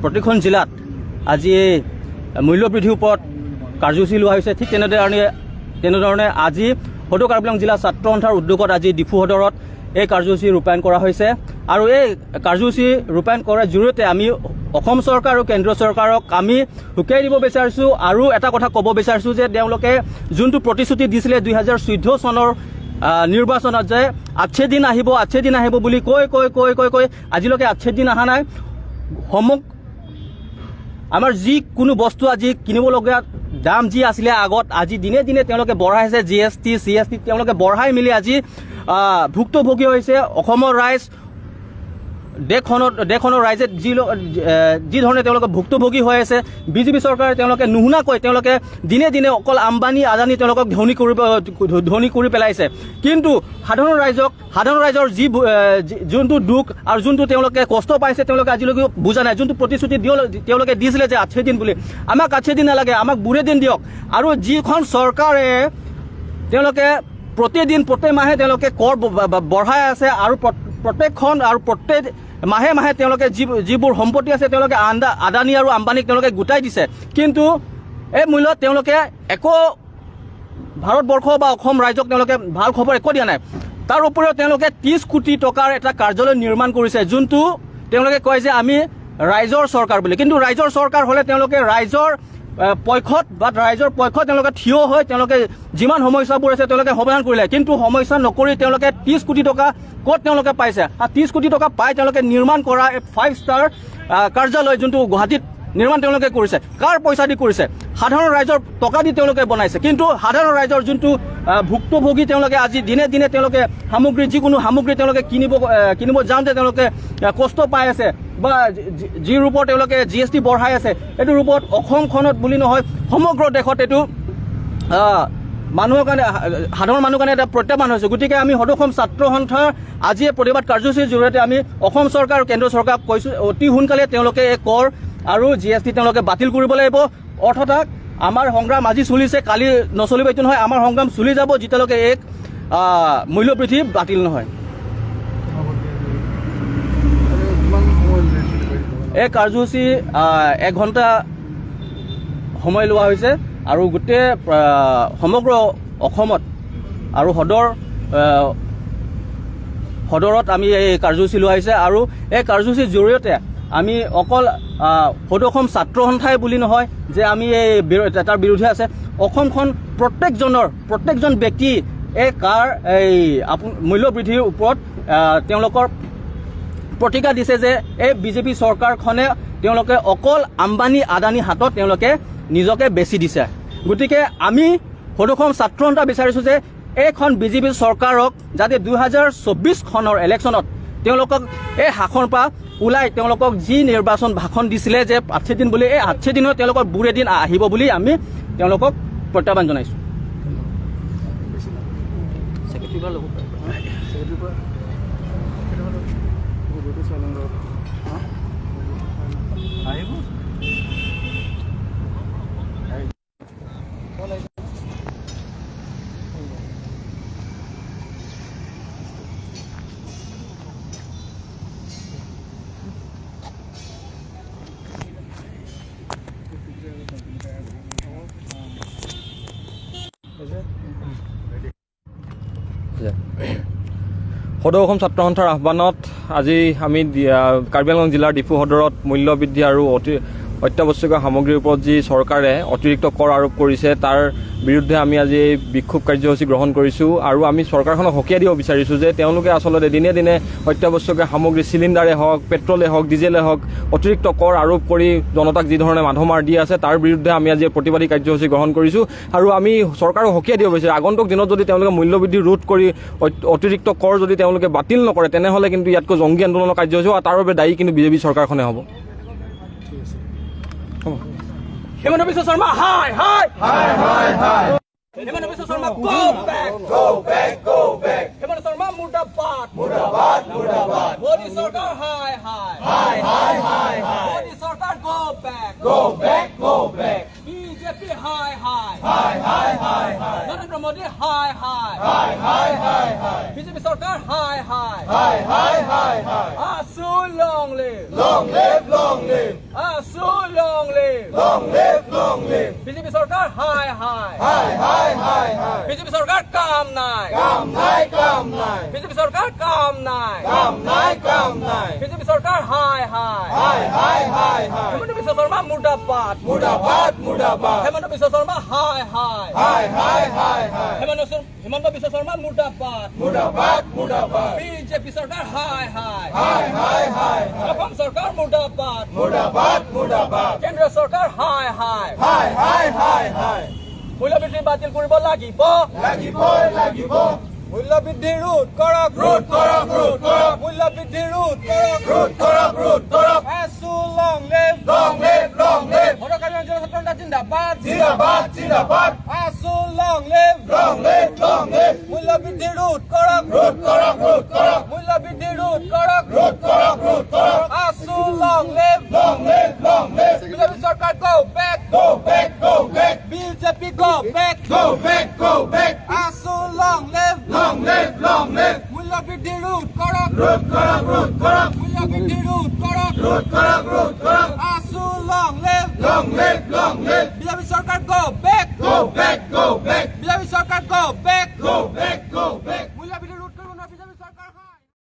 প্ৰতিখন জিলাত আজি মূল্য বৃদ্ধিৰ ওপৰত কাৰ্যসূচী লোৱা হৈছে। ঠিক তেনেধৰণে আজি সদৌ কাৰ্বি আংলং জিলা ছাত্ৰ সন্থাৰ উদ্যোগত আজি ডিফু সদৰত এই কাৰ্যসূচী ৰূপায়ণ কৰা হৈছে। আৰু এই কাৰ্যসূচী ৰূপায়ণ কৰাৰ জৰিয়তে আমি অসম চৰকাৰ আৰু কেন্দ্ৰীয় চৰকাৰক আমি সুকিয়াই দিব বিচাৰিছোঁ আৰু এটা কথা ক'ব বিচাৰিছোঁ যে তেওঁলোকে যোনটো প্ৰতিশ্ৰুতি দিছিলে 2014 চনৰ নিৰ্বাচনত যে আচ্ছে দিন আহিব বুলি কৈ আজিলৈকে আচ্ছে দিন অহা নাই। আমাৰ যিকোনো বস্তু আজি কিনিবলগীয়া দাম যি আছিলে আগত আজি দিনে দিনে তেওঁলোকে বঢ়াইছে। GST CST তেওঁলোকে বঢ়াই মেলি আজি ভুক্তভোগী হৈছে অসমৰ ৰাইজ। দেশখনৰ ৰাইজে যি ধৰণে তেওঁলোকে ভুক্তভোগী হৈ আছে, বিজেপি চৰকাৰে তেওঁলোকে নুশুনাকৈ তেওঁলোকে দিনে দিনে অকল আম্বানী আদানী তেওঁলোকক ধনী কৰি পেলাইছে। কিন্তু সাধাৰণ ৰাইজৰ যোনটো দুখ আৰু যোনটো তেওঁলোকে কষ্ট পাইছে তেওঁলোকে আজিলৈকে বুজা নাই। যোনটো প্ৰতিশ্ৰুতি তেওঁলোকে দিছিলে যে আচ্ছে দিন বুলি, আমাক আচ্ছে দিন নালাগে, আমাক বুঢ়ে দিন দিয়ক। আৰু যিখন চৰকাৰে তেওঁলোকে প্ৰত্যেক মাহে তেওঁলোকে কৰ বঢ়াই আছে আৰু প্ৰত্যেকখন আৰু প্ৰত্যেক মাহে তেওঁলোকে যিবোৰ সম্পত্তি আছে তেওঁলোকে আদানী আৰু আম্বানীক তেওঁলোকে গোটাই দিছে। কিন্তু এই মূল্যত তেওঁলোকে একো ভাৰতবৰ্ষ বা অসম ৰাইজক তেওঁলোকে ভাল খবৰ একো দিয়া নাই। তাৰ উপৰিও তেওঁলোকে 30 কোটি টকাৰ এটা কাৰ্যালয় নিৰ্মাণ কৰিছে, যোনটো তেওঁলোকে কয় যে আমি ৰাইজৰ চৰকাৰ বুলি। কিন্তু ৰাইজৰ চৰকাৰ হ'লে তেওঁলোকে ৰাইজৰ পক্ষত তেওঁলোকে থিয় হৈ তেওঁলোকে যিমান সমস্যাবোৰ আছে তেওঁলোকে সমাধান কৰিলে। কিন্তু সমস্যা নকৰি তেওঁলোকে 30 কোটি টকা ক'ত তেওঁলোকে পাইছে? 30 কোটি টকা পাই তেওঁলোকে নিৰ্মাণ কৰা 5 ষ্টাৰ কাৰ্যালয় যোনটো গুৱাহাটীত নিৰ্মাণ তেওঁলোকে কৰিছে, কাৰ পইচা দি কৰিছে? সাধাৰণ ৰাইজৰ টকা দি তেওঁলোকে বনাইছে। কিন্তু সাধাৰণ ৰাইজৰ যোনটো ভুক্তভোগী তেওঁলোকে আজি দিনে দিনে তেওঁলোকে যিকোনো সামগ্ৰী তেওঁলোকে কিনিব যাওঁতে তেওঁলোকে কষ্ট পাই আছে বা যি ৰূপত তেওঁলোকে GST বঢ়াই আছে, এইটো ৰূপত অসমখনত বুলি নহয় সমগ্ৰ দেশত এইটো মানুহৰ কাৰণে সাধাৰণ মানুহৰ কাৰণে এটা প্ৰত্যাহ্বান হৈছে। গতিকে আমি সদৌ অসম ছাত্ৰ সন্থাৰ আজি এই প্ৰতিবাদ কাৰ্যসূচীৰ জৰিয়তে আমি অসম চৰকাৰ আৰু কেন্দ্ৰীয় চৰকাৰক কৈছোঁ অতি সোনকালে তেওঁলোকে এই কৰ আৰু GST তেওঁলোকে বাতিল কৰিব লাগিব। অৰ্থাৎ আমাৰ সংগ্ৰাম আজি চলিছে, কালি নচলিব এইটো নহয়। আমাৰ সংগ্ৰাম চলি যাব যেতিয়ালৈকে এক মূল্য বৃদ্ধি বাতিল নহয়। এই কাৰ্যসূচী 1 ঘণ্টা সময় লোৱা হৈছে আৰু গোটেই সমগ্ৰ অসমত আৰু সদৰত আমি এই কাৰ্যসূচী লোৱা হৈছে। আৰু এই কাৰ্যসূচীৰ জৰিয়তে আমি অকল সদৌ অসম ছাত্ৰ সন্থাই বুলি নহয় যে আমি তাৰ বিৰুদ্ধে আছে, অসমখন প্ৰত্যেকজন ব্যক্তি এই মূল্য বৃদ্ধিৰ ওপৰত তেওঁলোকৰ প্ৰতিক্ৰিয়া দিছে যে এই বিজেপি চৰকাৰখনে তেওঁলোকে অকল আম্বানী আদানী হাতত তেওঁলোকে নিজকে বেছি দিছে। গতিকে আমি সদৌ অসম ছাত্ৰ সন্থা বিচাৰিছোঁ যে এইখন বিজেপি চৰকাৰক যাতে 2024 চনৰ ইলেকশ্যনত তেওঁলোকক এই শাসনৰ পৰা ওলাই তেওঁলোকক যি নিৰ্বাচন ভাষণ দিছিলে যে 8 দিন বুলি, এই 8 দিনত তেওঁলোকৰ বুঢ়ে দিন আহিব বুলি আমি তেওঁলোকক প্ৰত্যাহ্বান জনাইছোঁ। সদৌ অসম ছাত্ৰ সন্থাৰ আহ্বানত আজি আমি কাৰ্বি আংলং জিলাৰ ডিফু সদৰত মূল্য বৃদ্ধি আৰু অত্যাৱশ্যকীয় সামগ্ৰীৰ ওপৰত যি চৰকাৰে অতিৰিক্ত কৰ আৰোপ কৰিছে তাৰ বিৰুদ্ধে আমি আজি এই বিক্ষোভ কাৰ্যসূচী গ্ৰহণ কৰিছোঁ। আৰু আমি চৰকাৰখনক সকীয়াই দিব বিচাৰিছোঁ যে তেওঁলোকে আচলতে দিনে দিনে অত্যাৱশ্যকীয় সামগ্ৰী চিলিণ্ডাৰে হওক, পেট্ৰলে হওক, ডিজেলে হওক অতিৰিক্ত কৰ আৰোপ কৰি জনতাক যি ধৰণে মাধমাৰ দি আছে তাৰ বিৰুদ্ধে আমি আজি প্ৰতিবাদী কাৰ্যসূচী গ্ৰহণ কৰিছোঁ। আৰু আমি চৰকাৰক সকীয়াই দিব বিচাৰিছোঁ আগন্তুক দিনত যদি তেওঁলোকে মূল্যবৃদ্ধি ৰোধ কৰি অতিৰিক্ত কৰ যদি তেওঁলোকে বাতিল নকৰে তেনেহ'লে কিন্তু ইয়াতকৈ জংগী আন্দোলনৰ কাৰ্যসূচী আৰু তাৰ বাবে দায়ী কিন্তু বিজেপি চৰকাৰখনে হ'ব। Hemant Biswa Sarma, hi! Hemant Biswa Sarma, go back! Hemant Sarma, murdabad! Modi Sarkar, hi! Modi Sarkar, go back! BJP, hi! Narendra Modi, hi! BJP Sarkar, hi! AASU, long live! long live, long live. BJP চৰকাৰ হাই হাই Hi, hi, hi, hi. BJP চৰকাৰ কাম নাই Come nai, come nai. BJP চৰকাৰ কাম নাই Come nai, come nai. BJP চৰকাৰ হাই হাই Hi, hi, hi, hi. Hemanta Biswa Sarma মুৰ্দাবাদ Mudabad, mudabad. হেমন্ত বিশ্ব শৰ্মা হাই হাই Hi, hi, hi, hi. Hemanta Biswa Sarma মুৰ্দাবাদ Mudabad, mudabad. বিজেপি চৰকাৰ হাই হাই Hi, hi, hi, hi. Assam চৰকাৰ মুৰ্দাবাদ Mudabad, mudabad. কেন্দ্ৰীয় চৰকাৰ হাই হাই Hi, hi, hi, hi. মূল্যবৃদ্ধি বাতিল কৰিব লাগিব Lagibo, lagibo. মূল্যবৃদ্ধি ৰোধ কৰক Root, korok, root, korok. মূল্যবৃদ্ধি ৰোধ কৰক Root, korok, root, korok. AASU long live Long live, long live. সদকাৰী অঞ্চলৰ ছাত্ৰ নেতা জিন্দাবাদ Zindabad, zindabad. AASU long live Long live, long live. মূল্যবৃদ্ধি ৰোধ কৰক Root, korok, root, korok. মূল্যবৃদ্ধি ৰোধ কৰক Root, korok, root, korok. AASU long live Long live, long live. BJP চৰকাৰ go back Go back, go back. BJP go back Go back, go back. AASU long live Long live, long live. মূল্যবৃদ্ধি ৰোধ কৰক Root, korok, root, korok. মূল্যবৃদ্ধি ৰোধ কৰক Root, korok, root, korok. AASU long live Long live, long